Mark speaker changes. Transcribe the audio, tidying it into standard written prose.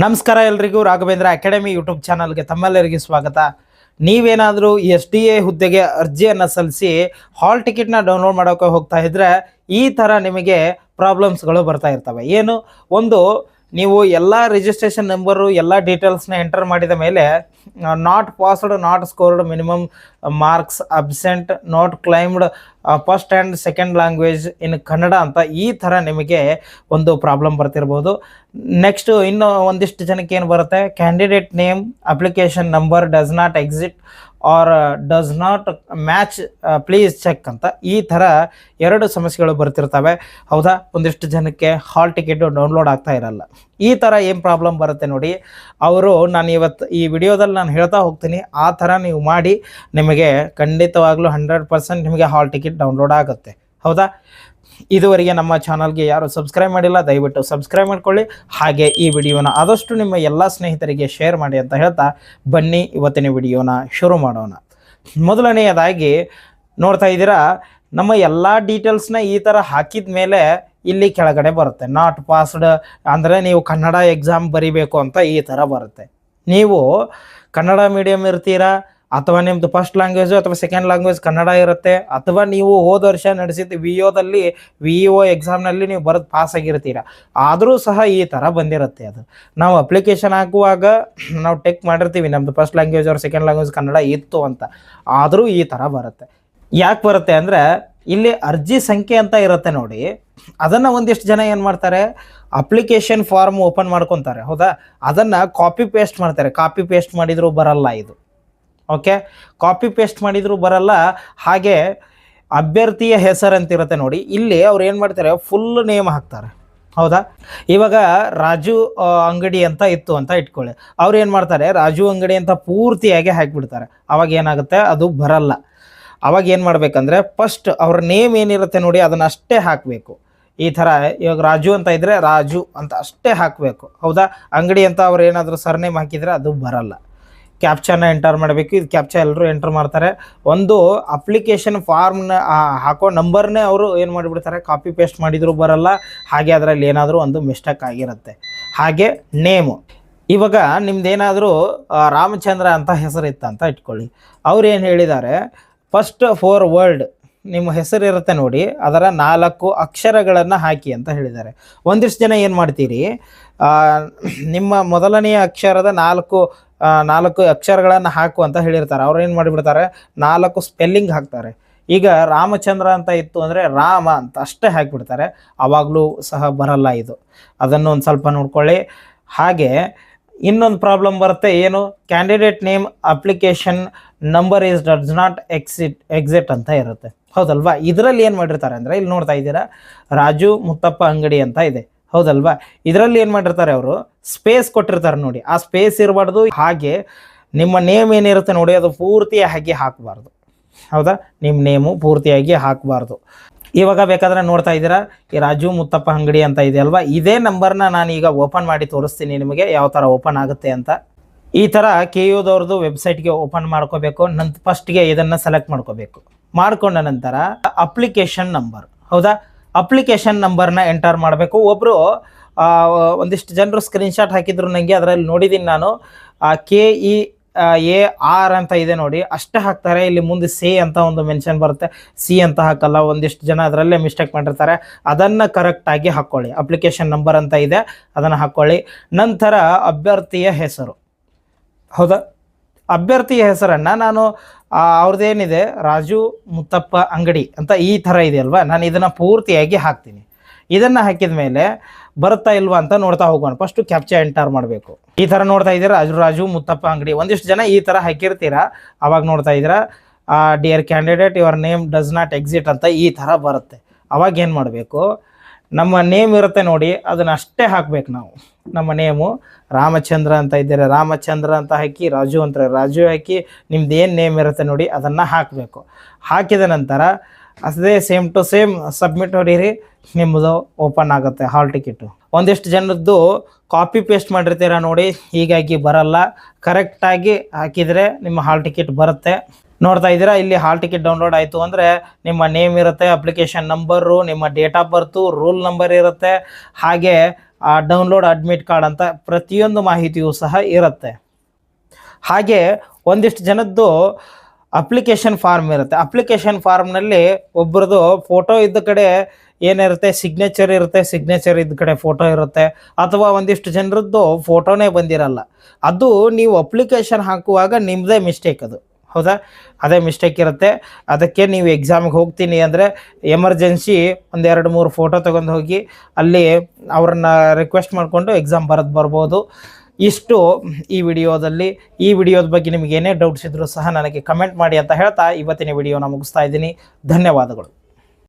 Speaker 1: ನಮಸ್ಕಾರ ಎಲ್ರಿಗೂ Raghavendra academy YouTube ಚಾನಲ್ಗೆ ತಮ್ಮೆಲ್ಲರಿಗೆ ಸ್ವಾಗತ. ನೀವೇನಾದರೂ SDA ಹುದ್ದೆಗೆ ಅರ್ಜಿಯನ್ನು ಸಲ್ಲಿಸಿ ಹಾಲ್ ಟಿಕೆಟ್ನ ಡೌನ್ಲೋಡ್ ಮಾಡೋಕೆ ಹೋಗ್ತಾ ಇದ್ದರೆ ಈ ಥರ ನಿಮಗೆ ಪ್ರಾಬ್ಲಮ್ಸ್ಗಳು ಬರ್ತಾ ಇರ್ತವೆ. ಏನು ಒಂದು ನೀವು ಎಲ್ಲ ರಿಜಿಸ್ಟ್ರೇಷನ್ ನಂಬರು ಎಲ್ಲ ಡೀಟೇಲ್ಸ್ನ ಎಂಟರ್ ಮಾಡಿದ ಮೇಲೆ not passed, not scored, minimum marks, absent, not claimed first and second language in Kannada ಅಂತ ಈ ಥರ ನಿಮಗೆ ಒಂದು ಪ್ರಾಬ್ಲಮ್ ಬರ್ತಿರ್ಬೋದು. ನೆಕ್ಸ್ಟು ಇನ್ನು ಒಂದಿಷ್ಟು ಜನಕ್ಕೆ ಏನು ಬರುತ್ತೆ, candidate name application number does not exit or does not match, please check ಅಂತ ಈ ಥರ ಎರಡು ಸಮಸ್ಯೆಗಳು ಬರ್ತಿರ್ತವೆ. ಹೌದಾ, ಒಂದಿಷ್ಟು ಜನಕ್ಕೆ ಹಾಲ್ ಟಿಕೆಟು ಡೌನ್ಲೋಡ್ ಆಗ್ತಾ ಇರಲ್ಲ. ಈ ಥರ ಏನು ಪ್ರಾಬ್ಲಮ್ ಬರುತ್ತೆ ನೋಡಿ, ಅವರು ನಾನು ಇವತ್ತು ಈ ವಿಡಿಯೋದಲ್ಲಿ ನಾನು ಹೇಳ್ತಾ ಹೋಗ್ತೀನಿ, ಆ ಥರ ನೀವು ಮಾಡಿ ನಿಮಗೆ ಖಂಡಿತವಾಗ್ಲೂ 100% ನಿಮಗೆ ಹಾಲ್ ಟಿಕೆಟ್ ಡೌನ್ಲೋಡ್ ಆಗುತ್ತೆ. ಹೌದಾ, ಇದುವರೆಗೆ ನಮ್ಮ ಚಾನಲ್ಗೆ ಯಾರು ಸಬ್ಸ್ಕ್ರೈಬ್ ಮಾಡಿಲ್ಲ ದಯವಿಟ್ಟು ಸಬ್ಸ್ಕ್ರೈಬ್ ಮಾಡ್ಕೊಳ್ಳಿ. ಹಾಗೆ ಈ ವಿಡಿಯೋನ ಆದಷ್ಟು ನಿಮ್ಮ ಎಲ್ಲ ಸ್ನೇಹಿತರಿಗೆ ಶೇರ್ ಮಾಡಿ ಅಂತ ಹೇಳ್ತಾ ಬನ್ನಿ ಇವತ್ತಿನ ವಿಡಿಯೋನ ಶುರು ಮಾಡೋಣ. ಮೊದಲನೆಯದಾಗಿ ನೋಡ್ತಾ ಇದ್ದೀರಾ, ನಮ್ಮ ಎಲ್ಲ ಡೀಟೇಲ್ಸ್ನ ಈ ಥರ ಹಾಕಿದ ಮೇಲೆ ಇಲ್ಲಿ ಕೆಳಗಡೆ ಬರುತ್ತೆ ನಾಟ್ ಪಾಸ್ಡ್, ಅಂದರೆ ನೀವು ಕನ್ನಡ ಎಕ್ಸಾಮ್ ಬರೀಬೇಕು ಅಂತ ಈ ಥರ ಬರುತ್ತೆ. ನೀವು ಕನ್ನಡ ಮೀಡಿಯಮ್ ಇರ್ತೀರಾ, ಅಥವಾ ನಿಮ್ಮದು ಫಸ್ಟ್ ಲ್ಯಾಂಗ್ವೇಜು ಅಥವಾ ಸೆಕೆಂಡ್ ಲ್ಯಾಂಗ್ವೇಜ್ ಕನ್ನಡ ಇರುತ್ತೆ, ಅಥವಾ ನೀವು ಹೋದ ವರ್ಷ ನಡೆಸಿದ VO ಎಕ್ಸಾಮ್ನಲ್ಲಿ ನೀವು ಬರೆದು ಪಾಸ್ ಆಗಿರ್ತೀರ, ಆದರೂ ಸಹ ಈ ಥರ ಬಂದಿರುತ್ತೆ. ಅದು ನಾವು ಅಪ್ಲಿಕೇಶನ್ ಹಾಕುವಾಗ ನಾವು ಟೆಕ್ ಮಾಡಿರ್ತೀವಿ ನಮ್ಮದು ಫಸ್ಟ್ ಲ್ಯಾಂಗ್ವೇಜ್ ಅವ್ರ ಸೆಕೆಂಡ್ ಲ್ಯಾಂಗ್ವೇಜ್ ಕನ್ನಡ ಇತ್ತು ಅಂತ, ಆದರೂ ಈ ಥರ ಬರುತ್ತೆ. ಯಾಕೆ ಬರುತ್ತೆ ಅಂದರೆ ಇಲ್ಲಿ ಅರ್ಜಿ ಸಂಖ್ಯೆ ಅಂತ ಇರುತ್ತೆ ನೋಡಿ, ಅದನ್ನು ಒಂದಿಷ್ಟು ಜನ ಏನು ಮಾಡ್ತಾರೆ, ಅಪ್ಲಿಕೇಶನ್ ಫಾರ್ಮ್ ಓಪನ್ ಮಾಡ್ಕೊತಾರೆ. ಹೌದಾ, ಅದನ್ನು ಕಾಪಿ ಪೇಸ್ಟ್ ಮಾಡ್ತಾರೆ. ಕಾಪಿ ಪೇಸ್ಟ್ ಮಾಡಿದರೂ ಬರಲ್ಲ ಇದು. ಓಕೆ, ಕಾಪಿ ಪೇಸ್ಟ್ ಮಾಡಿದರೂ ಬರಲ್ಲ. ಹಾಗೆ ಅಭ್ಯರ್ಥಿಯ ಹೆಸರು ಅಂತಿರುತ್ತೆ ನೋಡಿ, ಇಲ್ಲಿ ಅವ್ರು ಏನು ಮಾಡ್ತಾರೆ, ಫುಲ್ ನೇಮ್ ಹಾಕ್ತಾರೆ. ಹೌದಾ, ಇವಾಗ ರಾಜು ಅಂಗಡಿ ಅಂತ ಇತ್ತು ಅಂತ ಇಟ್ಕೊಳ್ಳಿ, ಅವ್ರು ಏನು ಮಾಡ್ತಾರೆ, ರಾಜು ಅಂಗಡಿ ಅಂತ ಪೂರ್ತಿಯಾಗಿ ಹಾಕಿಬಿಡ್ತಾರೆ. ಅವಾಗ ಏನಾಗುತ್ತೆ, ಅದು ಬರಲ್ಲ. ಅವಾಗ ಏನು ಮಾಡಬೇಕಂದ್ರೆ ಫಸ್ಟ್ ಅವ್ರ ನೇಮ್ ಏನಿರುತ್ತೆ ನೋಡಿ ಅದನ್ನು ಅಷ್ಟೇ ಹಾಕಬೇಕು. ಈ ಥರ ಇವಾಗ ರಾಜು ಅಂತ ಇದ್ದರೆ ರಾಜು ಅಂತ ಅಷ್ಟೇ ಹಾಕಬೇಕು. ಹೌದಾ, ಅಂಗಡಿ ಅಂತ ಅವ್ರು ಏನಾದರೂ ಸರ್ನೇಮ್ ಹಾಕಿದರೆ ಅದು ಬರಲ್ಲ. ಕ್ಯಾಪ್ಚಾನ ಎಂಟರ್ ಮಾಡಬೇಕು. ಇದು ಕ್ಯಾಪ್ಚಾ ಎಲ್ಲರೂ ಎಂಟರ್ ಮಾಡ್ತಾರೆ. ಒಂದು ಅಪ್ಲಿಕೇಶನ್ ಫಾರ್ಮ್ನ ಹಾಕೋ ನಂಬರ್ನೇ ಅವರು ಏನು ಮಾಡಿಬಿಡ್ತಾರೆ, ಕಾಪಿ ಪೇಸ್ಟ್ ಮಾಡಿದರೂ ಬರಲ್ಲ. ಹಾಗೆ ಅದರಲ್ಲಿ ಏನಾದರೂ ಒಂದು ಮಿಸ್ಟೇಕ್ ಆಗಿರುತ್ತೆ. ಹಾಗೆ ನೇಮು, ಇವಾಗ ನಿಮ್ದೇನಾದರೂ ರಾಮಚಂದ್ರ ಅಂತ ಹೆಸರು ಇತ್ತು ಅಂತ ಇಟ್ಕೊಳ್ಳಿ, ಅವ್ರು ಏನು ಹೇಳಿದ್ದಾರೆ, ಫಸ್ಟ್ 4 ವರ್ಡ್ ನಿಮ್ಮ ಹೆಸರು ಇರುತ್ತೆ ನೋಡಿ, ಅದರ 4 ಅಕ್ಷರಗಳನ್ನು ಹಾಕಿ ಅಂತ ಹೇಳಿದ್ದಾರೆ. ಒಂದಿಷ್ಟು ಜನ ಏನು ಮಾಡ್ತೀರಿ, ನಿಮ್ಮ ಮೊದಲನೆಯ ಅಕ್ಷರದ 4 ಅಕ್ಷರಗಳನ್ನು ಹಾಕು ಅಂತ ಹೇಳಿರ್ತಾರೆ. ಅವ್ರು ಏನು ಮಾಡಿಬಿಡ್ತಾರೆ, 4 ಸ್ಪೆಲ್ಲಿಂಗ್ ಹಾಕ್ತಾರೆ. ಈಗ ರಾಮಚಂದ್ರ ಅಂತ ಇತ್ತು ಅಂದರೆ ರಾಮ ಅಂತ ಅಷ್ಟೇ ಹಾಕಿಬಿಡ್ತಾರೆ. ಆವಾಗಲೂ ಸಹ ಬರಲ್ಲ ಇದು. ಅದನ್ನು ಒಂದು ಸ್ವಲ್ಪ ನೋಡ್ಕೊಳ್ಳಿ. ಹಾಗೆ ಇನ್ನೊಂದು ಪ್ರಾಬ್ಲಮ್ ಬರುತ್ತೆ, ಏನು, candidate name application number is does not exit ಅಂತ ಇರುತ್ತೆ. ಹೌದಲ್ವಾ, ಇದರಲ್ಲಿ ಏನು ಮಾಡಿರ್ತಾರೆ ಅಂದರೆ, ಇಲ್ಲಿ ನೋಡ್ತಾ ಇದ್ದೀರಾ ರಾಜು ಮುತ್ತಪ್ಪ ಅಂಗಡಿ ಅಂತ ಇದೆ. ಹೌದಲ್ವಾ, ಇದರಲ್ಲಿ ಏನು ಮಾಡಿರ್ತಾರೆ, ಅವರು ಸ್ಪೇಸ್ ಕೊಟ್ಟಿರ್ತಾರೆ ನೋಡಿ, ಆ ಸ್ಪೇಸ್ ಇರಬಾರ್ದು. ಹಾಗೆ ನಿಮ್ಮ ನೇಮ್ ಏನಿರುತ್ತೆ ನೋಡಿ ಅದು ಪೂರ್ತಿಯಾಗಿ ಹಾಕಬಾರ್ದು. ಹೌದಾ, ನಿಮ್ಮ ನೇಮು ಪೂರ್ತಿಯಾಗಿ ಹಾಕಬಾರ್ದು. ಇವಾಗ ಬೇಕಾದರೆ ನೋಡ್ತಾ ಇದ್ದೀರಾ, ಈ ರಾಜು ಮುತ್ತಪ್ಪ ಅಂಗಡಿ ಅಂತ ಇದೆ ಅಲ್ವಾ, ಇದೇ ನಂಬರ್ನ ನಾನು ಈಗ ಓಪನ್ ಮಾಡಿ ತೋರಿಸ್ತೀನಿ ನಿಮಗೆ ಯಾವ ಥರ ಓಪನ್ ಆಗುತ್ತೆ ಅಂತ. ಈ ಥರ KUದವ್ರದ್ದು ವೆಬ್ಸೈಟ್ಗೆ ಓಪನ್ ಮಾಡ್ಕೋಬೇಕು. ಫಸ್ಟ್ಗೆ ಇದನ್ನು ಸೆಲೆಕ್ಟ್ ಮಾಡ್ಕೋಬೇಕು. ಮಾಡ್ಕೊಂಡ ನಂತರ ಅಪ್ಲಿಕೇಶನ್ ನಂಬರ್, ಹೌದಾ, ಅಪ್ಲಿಕೇಶನ್ ನಂಬರ್ನ ಎಂಟರ್ ಮಾಡಬೇಕು. ಒಬ್ಬರು ಒಂದಿಷ್ಟು ಜನರು ಸ್ಕ್ರೀನ್ಶಾಟ್ ಹಾಕಿದ್ರು ನನಗೆ, ಅದರಲ್ಲಿ ನೋಡಿದ್ದೀನಿ ನಾನು. KEAR ಅಂತ ಇದೆ ನೋಡಿ, ಅಷ್ಟೇ ಹಾಕ್ತಾರೆ. ಇಲ್ಲಿ ಮುಂದೆ ಸಿ ಅಂತ ಒಂದು ಮೆನ್ಷನ್ ಬರುತ್ತೆ, ಸಿ ಅಂತ ಹಾಕಲ್ಲ. ಒಂದಿಷ್ಟು ಜನ ಅದರಲ್ಲೇ ಮಿಸ್ಟೇಕ್ ಮಾಡಿರ್ತಾರೆ. ಅದನ್ನು ಕರೆಕ್ಟಾಗಿ ಹಾಕ್ಕೊಳ್ಳಿ. ಅಪ್ಲಿಕೇಶನ್ ನಂಬರ್ ಅಂತ ಇದೆ, ಅದನ್ನು ಹಾಕ್ಕೊಳ್ಳಿ. ನಂತರ ಅಭ್ಯರ್ಥಿಯ ಹೆಸರು, ಹೌದಾ, ಅಭ್ಯರ್ಥಿಯ ಹೆಸರನ್ನು ನಾನು ಅವ್ರದ್ದೇನಿದೆ ರಾಜು ಮುತ್ತಪ್ಪ ಅಂಗಡಿ ಅಂತ ಈ ಥರ ಇದೆ ಅಲ್ವಾ, ನಾನು ಇದನ್ನು ಪೂರ್ತಿಯಾಗಿ ಹಾಕ್ತೀನಿ. ಇದನ್ನು ಹಾಕಿದ ಮೇಲೆ ಬರುತ್ತಾ ಇಲ್ವಾ ಅಂತ ನೋಡ್ತಾ ಹೋಗೋಣ. ಫಸ್ಟು ಕ್ಯಾಪ್ಚಾ ಎಂಟರ್ ಮಾಡಬೇಕು. ಈ ಥರ ನೋಡ್ತಾ ಇದ್ದೀರಾ, ರಾಜು ಮುತ್ತಪ್ಪ ಅಂಗಡಿ. ಒಂದಿಷ್ಟು ಜನ ಈ ಥರ ಹಾಕಿರ್ತೀರಾ, ಅವಾಗ ನೋಡ್ತಾ ಇದ್ದೀರಾ dear candidate your name does not exit ಅಂತ ಈ ಥರ ಬರುತ್ತೆ. ಅವಾಗ ಏನು ಮಾಡಬೇಕು, ನಮ್ಮ ನೇಮ್ ಇರುತ್ತೆ ನೋಡಿ ಅದನ್ನು ಅಷ್ಟೇ ಹಾಕಬೇಕು ನಾವು. ನಮ್ಮ ನೇಮು ರಾಮಚಂದ್ರ ಅಂತ ಇದ್ದೀರಾ, ರಾಮಚಂದ್ರ ಅಂತ ಹಾಕಿ, ರಾಜು ಅಂತಾರೆ ರಾಜು ಹಾಕಿ, ನಿಮ್ದು ಏನು ನೇಮ್ ಇರುತ್ತೆ ನೋಡಿ ಅದನ್ನು ಹಾಕಬೇಕು. ಹಾಕಿದ ನಂತರ ಅದೇ ಸೇಮ್ ಟು ಸೇಮ್ ಸಬ್ಮಿಟ್ ಹೊಡೀರಿ, ನಿಮ್ಮದು ಓಪನ್ ಆಗುತ್ತೆ ಹಾಲ್ ಟಿಕೆಟು. ಒಂದಿಷ್ಟು ಜನದ್ದು ಕಾಪಿ ಪೇಸ್ಟ್ ಮಾಡಿರ್ತೀರ ನೋಡಿ, ಹೀಗಾಗಿ ಬರಲ್ಲ. ಕರೆಕ್ಟಾಗಿ ಹಾಕಿದರೆ ನಿಮ್ಮ ಹಾಲ್ ಟಿಕೆಟ್ ಬರುತ್ತೆ. ನೋಡ್ತಾ ಇದ್ದೀರಾ, ಇಲ್ಲಿ ಹಾಲ್ ಟಿಕೆಟ್ ಡೌನ್ಲೋಡ್ ಆಯಿತು ಅಂದರೆ ನಿಮ್ಮ ನೇಮ್ ಇರುತ್ತೆ, ಅಪ್ಲಿಕೇಶನ್ ನಂಬರು, ನಿಮ್ಮ date of birth, rule number ಇರುತ್ತೆ. ಹಾಗೆ ಡೌನ್ಲೋಡ್ ಅಡ್ಮಿಟ್ ಕಾರ್ಡ್ ಅಂತ ಪ್ರತಿಯೊಂದು ಮಾಹಿತಿಯೂ ಸಹ ಇರುತ್ತೆ. ಹಾಗೆ ಒಂದಿಷ್ಟು ಜನದ್ದು ಅಪ್ಲಿಕೇಶನ್ ಫಾರ್ಮ್ ಇರುತ್ತೆ. ಅಪ್ಲಿಕೇಶನ್ ಫಾರ್ಮ್ನಲ್ಲಿ ಒಬ್ಬರದು ಫೋಟೋ ಇದ್ದ ಕಡೆ ಏನಿರುತ್ತೆ ಸಿಗ್ನೇಚರ್ ಇರುತ್ತೆ, ಸಿಗ್ನೇಚರ್ ಇದ್ದ ಕಡೆ ಫೋಟೋ ಇರುತ್ತೆ, ಅಥವಾ ಒಂದಿಷ್ಟು ಜನರದ್ದು ಫೋಟೋನೇ ಬಂದಿರಲ್ಲ. ಅದು ನೀವು ಅಪ್ಲಿಕೇಶನ್ ಹಾಕುವಾಗ ನಿಮ್ಮದೇ ಮಿಸ್ಟೇಕ್ ಅದು, ಹೌದಾ? ಅದೇ ಮಿಸ್ಟೇಕ್ ಇರುತ್ತೆ. ಅದಕ್ಕೆ ನೀವು ಎಕ್ಸಾಮಿಗೆ ಹೋಗ್ತೀನಿ ಅಂದರೆ ಎಮರ್ಜೆನ್ಸಿ ಒಂದು 2-3 ಫೋಟೋ ತೊಗೊಂಡು ಹೋಗಿ ಅಲ್ಲಿ ಅವ್ರನ್ನ ರಿಕ್ವೆಸ್ಟ್ ಮಾಡಿಕೊಂಡು ಎಕ್ಸಾಮ್ ಬರ್ಬೋದು. ಇಷ್ಟು ಈ ವಿಡಿಯೋದಲ್ಲಿ. ಈ ವಿಡಿಯೋದ ಬಗ್ಗೆ ನಿಮಗೆ ಏನೇ ಡೌಟ್ಸ್ ಇದ್ದರೂ ಸಹ ನನಗೆ ಕಮೆಂಟ್ ಮಾಡಿ ಅಂತ ಹೇಳ್ತಾ ಇವತ್ತಿನ ವಿಡಿಯೋನ ಮುಗಿಸ್ತಾ ಇದ್ದೀನಿ. ಧನ್ಯವಾದಗಳು.